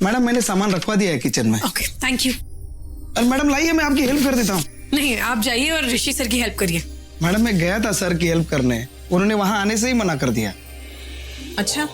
Madam मैंने सामान रखवा दिया है किचन में। Okay thank you. और मैडम लाइए, मैं आपकी हेल्प कर देता हूँ। नहीं आप जाइए और ऋषि सर की हेल्प करिए। मैडम मैं गया था सर की हेल्प करने, उन्होंने वहां आने से ही मना कर दिया। अच्छा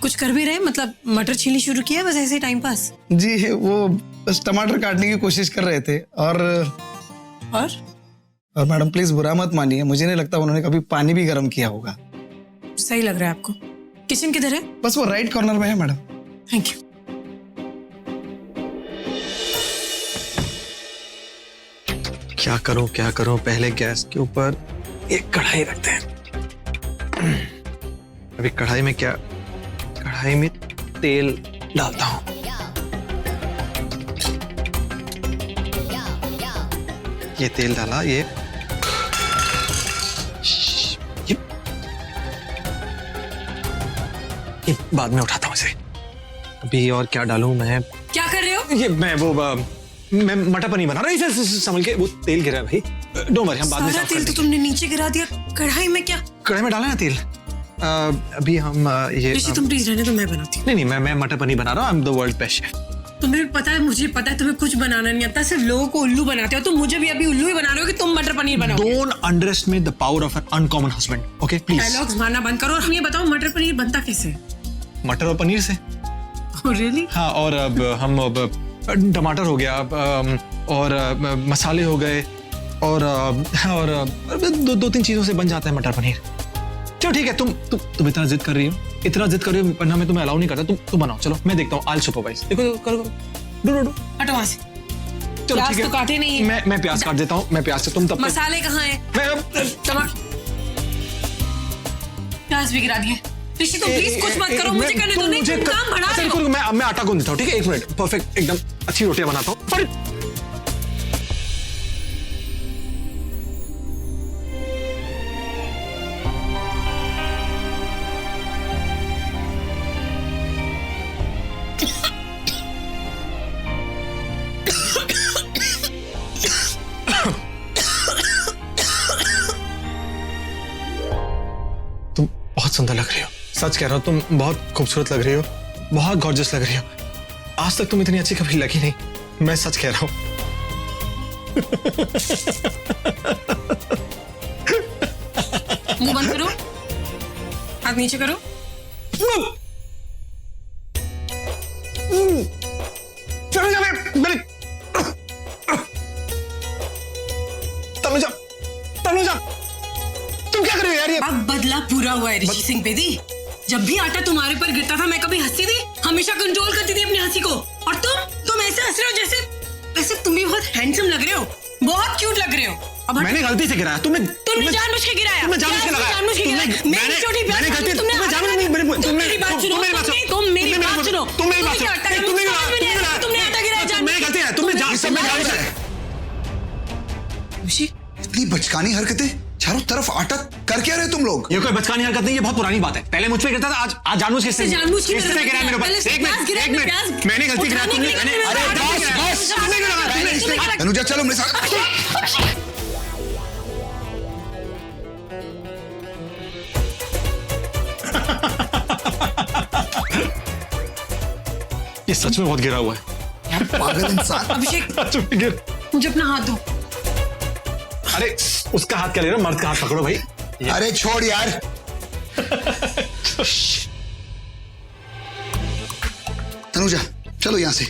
कुछ कर भी रहे, मतलब मटर छीलनी शुरू किया बस ऐसे ही टाइम पास? जी वो बस टमाटर काटने की कोशिश कर रहे थे। और मैडम प्लीज बुरा मत मानिए, मुझे नहीं लगता उन्होंने कभी पानी भी गर्म किया होगा। सही लग रहा है आपको। किचन किधर है? बस वो राइट कॉर्नर में है मैडम। Thank you. क्या करूं, पहले गैस के ऊपर एक कढ़ाई रखते हैं। अभी कढ़ाई में तेल डालता हूं। ये तेल डाला, ये बाद में उठाता हूं इसे। अभी और क्या डालूं मैं? क्या कर रहे हो? ये मैं मटर पनीर बना रहा हूँ। इसे संभल के, वो तेल गिरा है भाई। डोंट वरी, हम बाद में साफ कर तेल देंगे। तो तुमने नीचे गिरा दिया कढ़ाई में। क्या कढ़ाई में डाला ना तेल? अभी हम ये ऋषि तुम प्लीज रहने दो, मैं बनाती हूँ। नहीं मैं मटर पनीर बना रहा हूँ। I am the world best chef. तुम्हें पता है, मुझे पता है तुम्हें कुछ बनाना नहीं आता, सिर्फ लोगों को उल्लू बनाते हो। तुम मुझे भी अभी उल्लू ही बना रहे हो कि तुम मटर पनीर बनाओ। Don't underestimate the power of an uncommon husband, okay please. Dialogues मारना बंद करो और हम ये बताओ मटर पनीर बनता कैसे? मटर और पनीर से। रियली? हाँ, और अब हम टमाटर हो गया, और मसाले हो गए, और दो तीन चीजों से बन जाता है मटर पनीर। चलो ठीक है, तुम इतना जिद कर रही हो, वरना मैं तुम्हें अलाउ नहीं करता। तुम बनाओ, चलो मैं देखता हूँ। I will supervise. देखो करो डो हटो वहां से। चलो प्याज ठीक है, तो काटे नहीं है। मैं प्याज काट देता हूँ। मैं प्याज से, तुम तब तक मसाले कहाँ हैं? प्याज भी गिरा दिए। ऋषि तुम प्लीज कुछ मत करो, मुझे करने दो। नहीं तुम काम बढ़ा रहे हो। मैं आटा गूंद देता हूँ, ठीक है? 1 मिनट, परफेक्ट, एकदम अच्छी रोटियां बनाता हूँ। तुम बहुत सुंदर लग रही हो, सच कह रहा हूँ। तुम बहुत खूबसूरत लग रही हो, बहुत गॉर्जियस लग रही हो। आज तक तुम इतनी अच्छी कभी लगी नहीं, मैं सच कह रहा हूँ। मुंह बंद करो, हाथ नीचे करो। चलो जा, मेरे तनुजा, तुम क्या कर रहे हो यार? ये अब बदला पूरा हुआ है ऋषि सिंह बेदी। जब भी आटा तुम्हारे पर गिरता था मैं कभी हंसती थी? हमेशा कंट्रोल करती थी अपनी हंसी को। और तुम ऐसे हंस रहे हो जैसे तुम भी बहुत हैंडसम लग रहे हो, बहुत क्यूट लग रहे हो। अब मैंने गलती से गिराया। तुमने जानबूझ के गिराया। तुमने जानबूझ के लगाया। मेरी छोटी प्यार, मैंने गलती, तुमने मेरी बात सुनो, तुम मेरी बात सुनो। तुमने आटा गिराया, मेरी गलती है। तुमने इतनी बचकानी हरकतें, चारों तरफ आटा कर क्या रहे तुम लोग? ये कोई बचकानी हरकत नहीं, ये बहुत पुरानी बात है। पहले मुझ पे गिरता था, आज जानबूझ के गिरा मेरे ऊपर। एक मिनट, मैंने गलती करा, तुमने अनुजा चलो मेरे साथ। ये सच में बहुत गिरा हुआ है। पागल इंसान। अभिषेक मुझे अपना हाथ दो। अरे उसका हाथ क्या ले रहे हो? मर्द का हाथ पकड़ो भाई। अरे छोड़ यार। तनुजा चलो यहाँ से,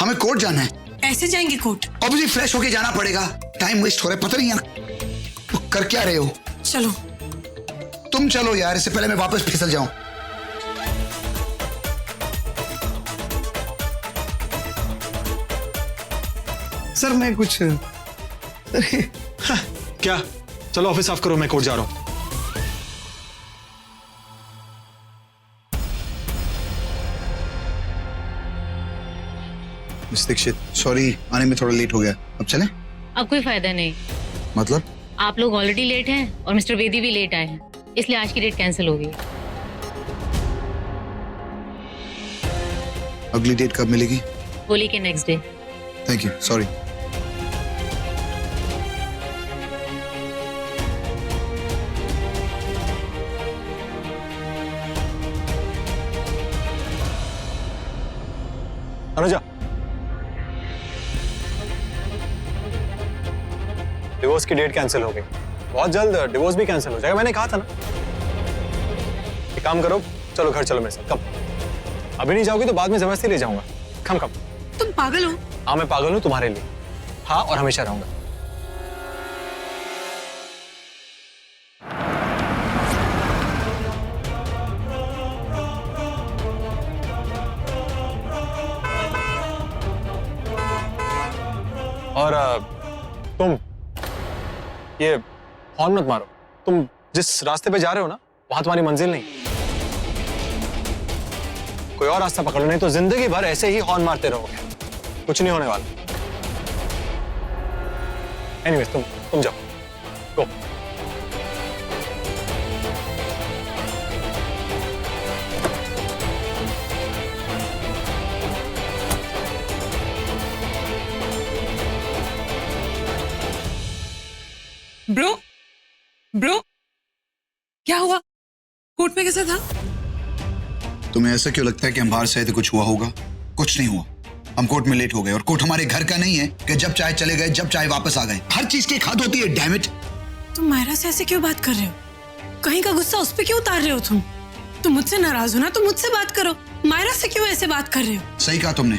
हमें कोर्ट जाना है। ऐसे जाएंगे कोर्ट? ऑब्वियसली फ्रेश होके जाना पड़ेगा, टाइम वेस्ट हो रहा है। पता नहीं यार तो कर क्या रहे हो। चलो तुम चलो यार, इससे पहले मैं वापस फिसल जाऊं। सर मैं कुछ क्या? चलो ऑफिस साफ करो, मैं कोर्ट जा रहा हूं। मिस दीक्षित सॉरी, आने में थोड़ा लेट हो गया, अब चलें? अब कोई फायदा नहीं। मतलब? आप लोग ऑलरेडी लेट हैं और मिस्टर बेदी भी लेट आए हैं, इसलिए आज की डेट कैंसिल हो गई। अगली डेट कब मिलेगी? होली के next day. Thank you, sorry. Anuja, divorce की डेट कैंसिल हो गई। बहुत जल्द डिवोर्स भी कैंसिल हो जाएगा, मैंने कहा था ना। एक काम करो, चलो घर चलो मेरे साथ। कब? अभी नहीं जाओगी तो बाद में जबरदस्ती ले जाऊंगा। कम। तुम पागल हो? हाँ मैं पागल हूँ तुम्हारे लिए। हाँ, और हमेशा रहूंगा। और तुम ये हॉर्न मत मारो। तुम जिस रास्ते पे जा रहे हो ना, वहां तुम्हारी मंजिल नहीं। कोई और रास्ता पकड़ो, नहीं तो जिंदगी भर ऐसे ही हॉर्न मारते रहोगे, कुछ नहीं होने वाला। एनीवेज, तुम जाओ, गो। ब्रो, क्या हुआ? कोर्ट में कैसा था? तुम्हें ऐसा क्यों लगता है कि हम बाहर से आए तो कुछ हुआ होगा? कुछ नहीं हुआ। हम कोर्ट में लेट हो गए और कोर्ट हमारे घर का नहीं है कि जब चाहे चले गए, जब चाहे वापस आ गए। हर चीज की एक हद होती है, डैम इट। तुम मायरा से ऐसे क्यों बात कर रहे हो? कहीं का गुस्सा उस पे क्यों उतार रहे हो तुम? तुम मुझसे नाराज हो ना, तो मुझसे बात करो। मायरा से क्यों ऐसे बात कर रहे हो? सही कहा तुमने।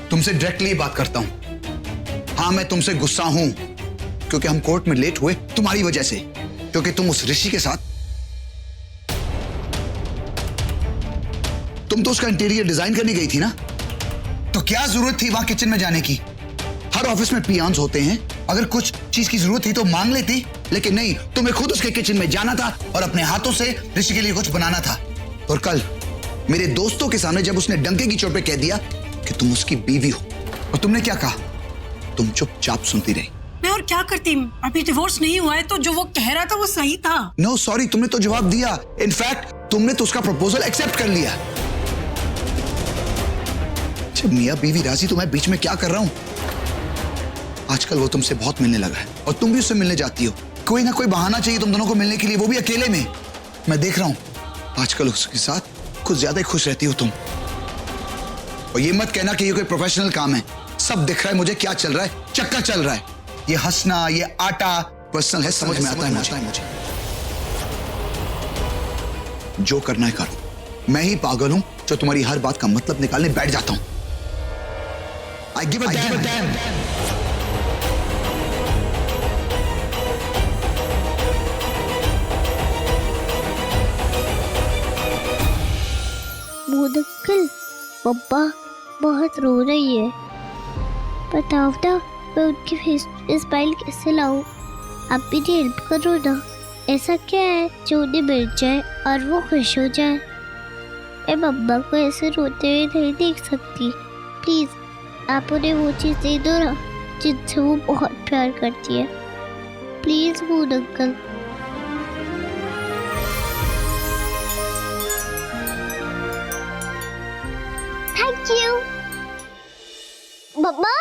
तुमसे डायरेक्टली बात करता हूँ। हाँ, मैं तुमसे गुस्सा हूँ क्योंकि हम कोर्ट में लेट हुए तुम्हारी वजह से, क्योंकि तुम उस ऋषि के साथ, तुम तो उसका इंटीरियर डिजाइन करने गई थी ना, तो क्या जरूरत थी वहां किचन में जाने की? हर ऑफिस में पियान्स होते हैं, अगर कुछ चीज की जरूरत थी तो मांग लेती, लेकिन नहीं, तुम्हें खुद उसके किचन में जाना था और अपने हाथों से ऋषि के लिए कुछ बनाना था। और कल मेरे दोस्तों के सामने जब उसने डंके की चोट पे कह दिया कि तुम उसकी बीवी हो, और तुमने क्या कहा? तुम चुपचाप सुनती रही। मैं और क्या करती? अभी डिवोर्स नहीं हुआ है, तो जो वो कह रहा था वो सही था। नो सॉरी, तुमने तो जवाब दिया। इनफैक्ट तुमने तो उसका प्रपोजल एक्सेप्ट कर लिया। जब मियां बीवी राजी तो मैं बीच में क्या कर रहा हूं? आजकल वो तुमसे बहुत मिलने लगा है और तुम भी उससे मिलने जाती हो। कोई ना कोई बहाना चाहिए तुम दोनों को मिलने के लिए, वो भी अकेले में। मैं देख रहा हूं आजकल उसके साथ कुछ ज्यादा ही खुश रहती हो तुम। और ये मत कहना कि ये कोई प्रोफेशनल काम है। सब दिख रहा है मुझे क्या चल रहा है, चक्का चल रहा है। ये हंसना, ये आटा पर्सनल है, समझ में आता है मुझे। जो करना है करो। मैं ही पागल हूं जो तुम्हारी हर बात का मतलब निकालने बैठ जाता हूं। I give a damn. मुदक्किल, पप्पा बहुत रो रही है। बताओ ना, मैं उनके फेस पे स्माइल कैसे लाऊं? आप भी हेल्प करो ना। ऐसा क्या है जो उन्हें मिल जाए और वो खुश हो जाए? मैं मम्मा को ऐसे रोते हुए नहीं देख सकती। प्लीज आप उन्हें वो चीज़ दे दो ना जिनसे वो बहुत प्यार करती है। Please moon uncle. Thank you. मम्मा,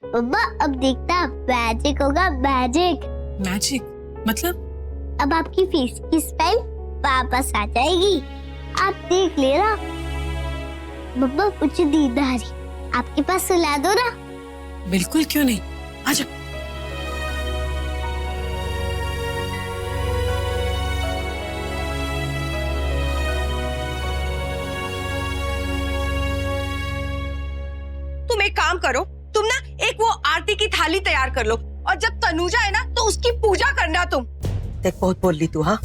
मम्मा अब देखना मैजिक होगा, मैजिक। मैजिक मतलब? अब आपकी फेस की स्माइल वापस आ जाएगी। आप देख लेना। मम्मा मुझे नींद आ रही, आपके पास सुला दो ना। बिल्कुल, क्यों नहीं, आजा। तुम एक काम करो, तुम ना एक वो आरती की थाली तैयार कर लो, और जब तनुजा है ना तो उसकी पूजा करना तुम। देख, बहुत बोल ली तू। हाँ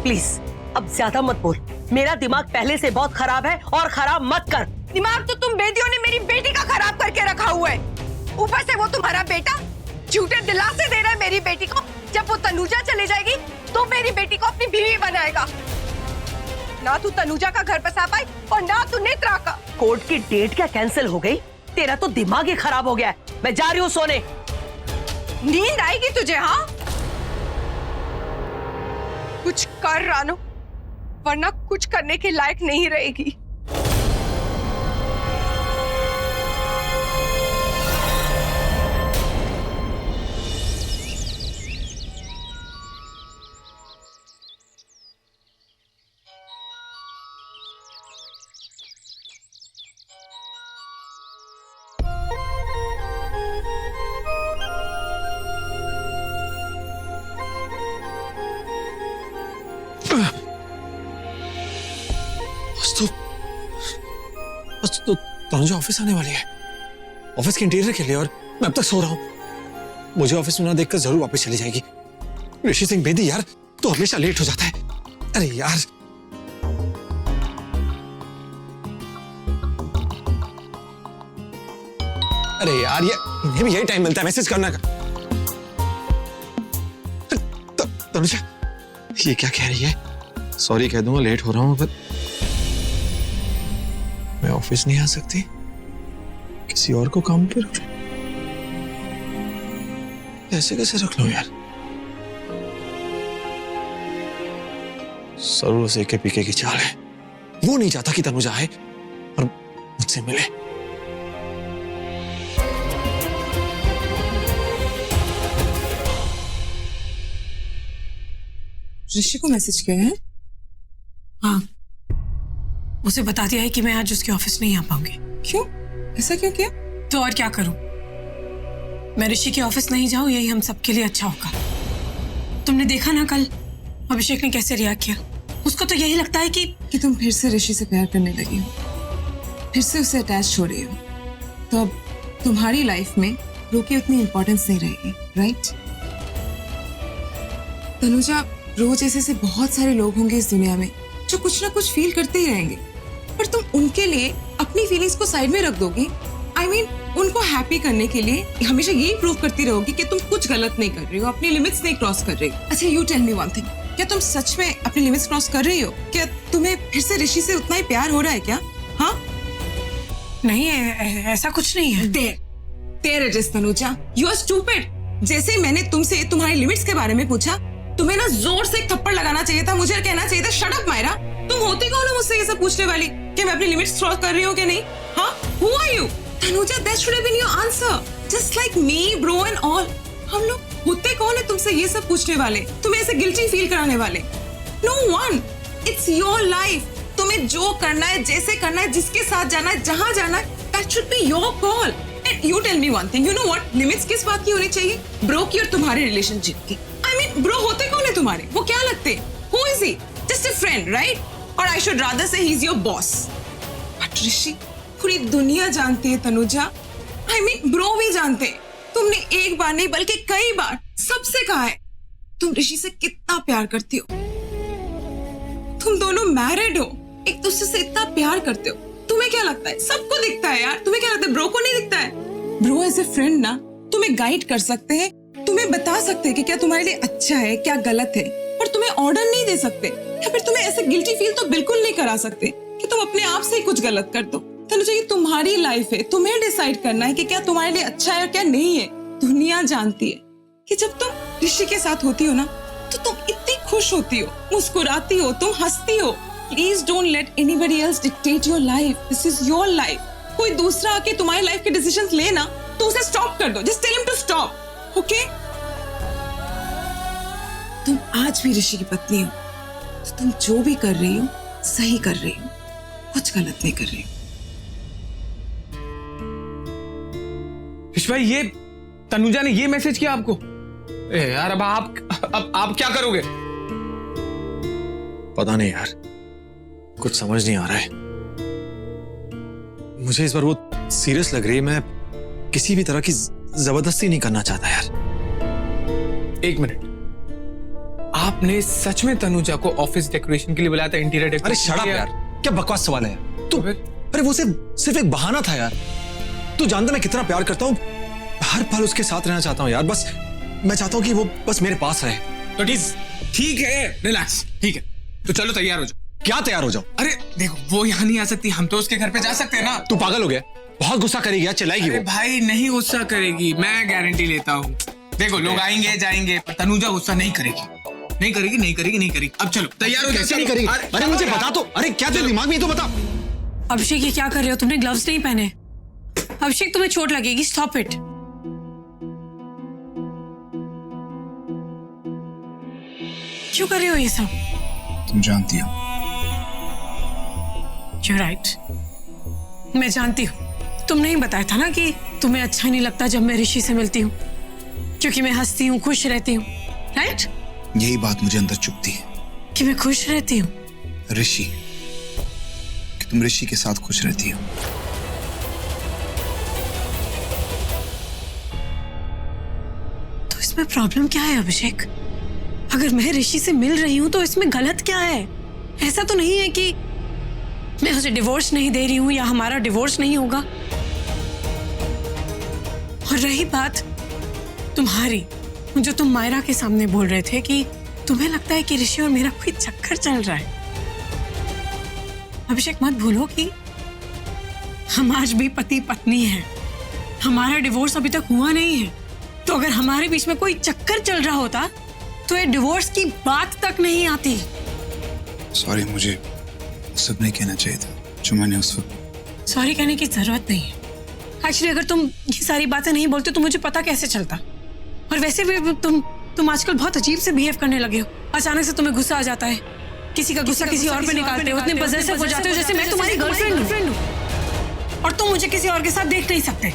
प्लीज अब ज्यादा मत बोल। मेरा दिमाग पहले से बहुत खराब है और खराब मत कर। दिमाग तो तुम बेटियों ने मेरी बेटी का खराब करके रखा हुआ है। ऊपर से वो तुम्हारा बेटा झूठे दिलासे दे रहा है मेरी बेटी को। जब वो तनुजा चले जाएगी तो मेरी बेटी को अपनी बीवी बनाएगा। ना तू तनुजा का घर बसा पाई और ना तू नेत्रा का। कोर्ट की डेट क्या कैंसिल हो गई? तेरा तो दिमाग ही खराब हो गया है। मैं जा रही हूँ सोने। नींद आएगी तुझे? हाँ, कुछ कर रानो, वरना कुछ करने के लायक नहीं रहेगी। तनुजा ऑफिस आने वाली है, ऑफिस के इंटीरियर के लिए, और मैं अब तक सो रहा हूँ। मुझे ऑफिस में ना देखकर जरूर वापस चली जाएगी। ऋषि सिंह बेदी यार, तो हमेशा लेट हो जाता है। अरे यार, अरे यार, ये भी यही टाइम मिलता है मैसेज करने का। तनुजा ये क्या कह रही है? सॉरी कह दूंगा, लेट हो रहा हूं, पर मैं ऑफिस नहीं आ सकती, किसी और को काम पे रख लूं। ऐसे कैसे रख लूं यार? जरूर से के पीके की चाल है। वो नहीं चाहता कि तनुजा आए और मुझसे मिले। ऋषि को मैसेज किया है? हाँ, उसे बता दिया है कि मैं आज उसके ऑफिस नहीं आ पाऊंगी। क्यों? ऐसा क्यों किया? तो और क्या करूं? मैं ऋषि के ऑफिस नहीं जाऊं, यही हम सबके लिए अच्छा होगा। तुमने देखा ना कल अभिषेक ने कैसे रिएक्ट किया। उसको तो यही लगता है कि तुम फिर से ऋषि से प्यार करने लगी हो, फिर से उससे अटैच हो रही हो, तो अब तुम्हारी लाइफ में ब्रो की उतनी इंपॉर्टेंस नहीं रहेगी, राइट? तनुजा, रोज ऐसे बहुत सारे लोग होंगे इस दुनिया में जो कुछ ना कुछ फील करते ही रहेंगे, पर तुम उनके लिए अपनी फीलिंग्स को साइड में रख दोगी। I mean, उनको हैप्पी करने के लिए हमेशा यही प्रूव करती रहोगी कि तुम कुछ गलत नहीं कर रही हो, अपनी लिमिट्स नहीं क्रॉस कर रही हो। अच्छा, you tell me one thing, क्या तुम सच में अपनी लिमिट्स क्रॉस कर रही हो? क्या तुम्हें फिर से ऋषि से उतना ही प्यार हो रहा है क्या? हाँ? नहीं, ऐसा कुछ नहीं है। There it is Tanuja, you are stupid. जैसे ही मैंने तुमसे तुम्हारी लिमिट्स के बारे में पूछा, तुम्हें ना जोर से एक थप्पड़ लगाना चाहिए था, मुझे कहना चाहिए था शट अप मायरा। तुम होती कौन हो मुझसे ये सब पूछने वाली कि मैं अपनी लिमिट्स क्रॉस कर रही हूँ कि नहीं? हाँ, who are you? Tanuja, that should have been your answer. Just like me, bro and all. हम लोग होते कौन है तुमसे ये सब पूछने वाले, तुम्हें ऐसे गिल्टी फील कराने वाले? No one. It's your life. तुम्हें जो करना है, जैसे करना है, जिसके साथ जाना है, जहाँ जाना है, that should be your call. And you tell me one thing. You know what? Limits किस बात की होनी चाहिए? Bro की और तुम्हारे रिलेशनशिप की। I mean, bro होते कौन है तुम्हारे? वो क्या लगते? Who is he? Just a friend, right? Or I should rather say he's your boss. But ऋषि, पूरी दुनिया जानती है तनुजा। I mean, ब्रो भी जानते हैं। तुमने एक बार नहीं बल्कि कई बार सबसे कहा है तुम ऋषि से कितना प्यार करती हो। तुम दोनों मैरिड हो, एक दूसरे से इतना प्यार करते हो। तुम्हें क्या लगता है? सबको दिखता है यार। तुम्हें क्या लगता है ब्रो को नहीं दिखता है? ब्रो एज ए फ्रेंड ना तुम्हें गाइड कर सकते हैं, तुम्हें बता सकते हैं कि क्या तुम्हारे लिए अच्छा है, क्या गलत है, पर तुम्हें ऑर्डर नहीं दे सकते, या फिर तुम्हें ऐसे गिल्टी फील तो बिल्कुल नहीं करा सकते कि तुम अपने आप से ही कुछ गलत कर दो। तनुजा, ये तुम्हारी लाइफ है, तुम्हें डिसाइड करना है कि क्या तुम्हारे लिए अच्छा है और क्या नहीं है। दुनिया जानती है कि जब तुम ऋषि के साथ होती हो ना, तो तुम इतनी खुश होती हो, मुस्कुराती हो, तुम हंसती हो। Please don't let anybody else dictate your life. This is your life. कोई दूसरा आके तुम्हारी लाइफ के डिसीजंस ले ना, तो उसे स्टॉप कर दो। Just tell him to stop, okay? तुम आज भी ऋषि की पत्नी हो, तो तुम जो भी कर रही हो सही कर रही हो, कुछ गलत नहीं कर रही हो। ऋषि भाई, ये तनुजा ने ये मैसेज किया आपको? यार, अब आप क्या करोगे? पता नहीं यार, कुछ समझ नहीं आ रहा है। मुझे इस बार वो सीरियस लग रही है। मैं किसी भी तरह की जबरदस्ती नहीं करना चाहता यार। एक मिनट, आपने सच में तनुजा को ऑफिस डेकोरेशन के लिए बुलाया था? Interior decoration? अरे शट अप यार, क्या बकवास सवाल है तू? अरे वो सिर्फ एक बहाना था यार। तू जानता मैं कितना प्यार करता हूँ, हर पल उसके साथ रहना चाहता हूँ यार। बस मैं चाहता हूँ कि वो बस मेरे पास रहे। तो ठीक है, रिलैक्स, ठीक है। तो चलो तैयार हो जाओ। क्या तैयार हो जाओ? अरे देखो, वो यहाँ नहीं आ सकती, हम तो उसके घर पे जा सकते हैं ना। तू पागल हो गया? बहुत गुस्सा करेगी यार, चिल्लाएगी वो। भाई नहीं गुस्सा करेगी, मैं गारंटी लेता हूँ। देखो, लोग आएंगे जाएंगे, पर तनुजा गुस्सा नहीं करेगी। नहीं करेगी। अब चलो तैयार हो जाओ। कैसे नहीं करेगी? अरे मुझे बता तो, अरे क्या तेरे दिमाग में, तो बता। अभिषेक, ये क्या कर रहे हो? तुमने ग्लव्स नहीं पहने। अभिषेक, तुम्हें चोट लगेगी, स्टॉप इट। क्यों कर रहे हो ये सब? तुम जानती हो। You're right. मैं जानती हूँ। तुमने ही बताया था ना कि तुम्हें अच्छा नहीं लगता जब मैं ऋषि से मिलती हूँ, क्योंकि मैं हंसती हूँ, खुश रहती हूँ, राइट? यही बात मुझे अंदर चुभती है कि मैं खुश रहती हूँ। ऋषि, कि तुम ऋषि के साथ खुश रहती हो। इसमें प्रॉब्लम क्या है अभिषेक? अगर मैं ऋषि से मिल रही हूं तो इसमें गलत क्या है? ऐसा तो नहीं है कि मैं उसे डिवोर्स नहीं दे रही हूं या हमारा डिवोर्स नहीं होगा। और रही बात तुम्हारी, जो तुम मायरा के सामने बोल रहे थे कि तुम्हें लगता है कि ऋषि और मेरा कोई चक्कर चल रहा है। अभिषेक मत भूलो कि हम आज भी पति पत्नी हैं। हमारा डिवोर्स अभी तक हुआ नहीं है। तो अगर हमारे बीच में कोई चक्कर चल रहा होता तो ये डिवोर्स की बात तक नहीं आती। सॉरी, मुझे सब नहीं कहना चाहिए था जो मैंने उस वक्त। सॉरी कहने की जरूरत नहीं है। एक्चुअली अगर तुम ये सारी बातें नहीं बोलते तो मुझे पता कैसे चलता। और वैसे भी तुम आजकल बहुत अजीब से बिहेव करने लगे हो। अचानक से तुम्हें गुस्सा आ जाता है, किसी का गुस्सा किसी और पे निकालते हो, इतने पजेसिव हो जाते हो जैसे मैं तुम्हारी गर्लफ्रेंड हूँ और तुम मुझे किसी और के साथ देख नहीं सकते।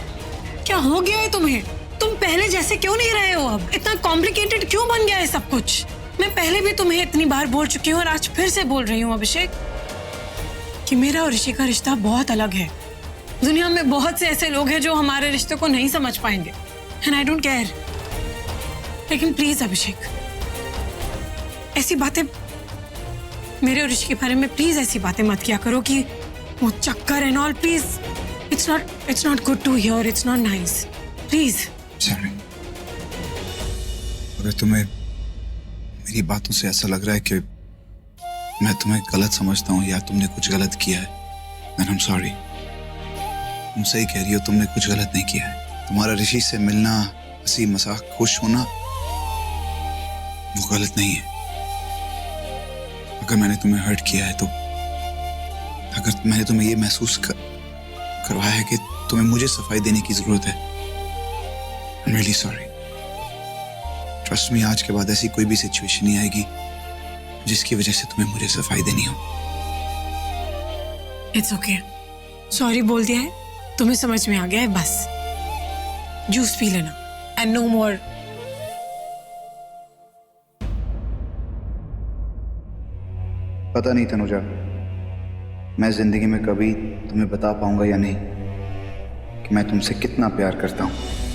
क्या हो गया है तुम्हें? तुम पहले जैसे क्यों नहीं रहे हो? अब इतना कॉम्प्लिकेटेड क्यों बन गया है सब कुछ? मैं पहले भी तुम्हें इतनी बार बोल चुकी हूँ और आज फिर से बोल रही हूँ अभिषेक कि मेरा और ऋषि का रिश्ता बहुत अलग है। दुनिया में बहुत से ऐसे लोग हैं जो हमारे रिश्ते को नहीं समझ पाएंगे, एंड आई डोंट केयर। लेकिन प्लीज अभिषेक, ऐसी बातें मेरे और ऋषि के बारे में प्लीज ऐसी बातें मत किया करो कि वो चक्कर and all. Please, it's not good to hear, it's not nice. Please. Sorry, अगर तुम्हें मेरी बातों से ऐसा लग रहा है कि मैं तुम्हें गलत समझता हूँ या तुमने कुछ गलत किया है, then I'm sorry। तुम सही कह रही हो, तुमने कुछ गलत नहीं किया है। तुम्हारा ऋषि से मिलना, हंसी मजाक, खुश होना, वो गलत नहीं है। अगर मैंने तुम्हें हर्ट किया है तो, अगर मैंने तुम्हें ये महसूस करवाया है कि तुम्हें मुझे सफाई देने की जरूरत है, I'm really sorry। Trust me, आज के बाद ऐसी कोई भी सिचुएशन नहीं आएगी जिसकी वजह से तुम्हें मुझे सफाई देनी हो। इट्स ओके, सॉरी बोल दिया है, तुम्हें समझ में आ गया है, बस जूस पी लेना एंड नो मोर। पता नहीं तनुजा, मैं जिंदगी में कभी तुम्हें बता पाऊंगा या नहीं कि मैं तुमसे कितना प्यार करता हूं।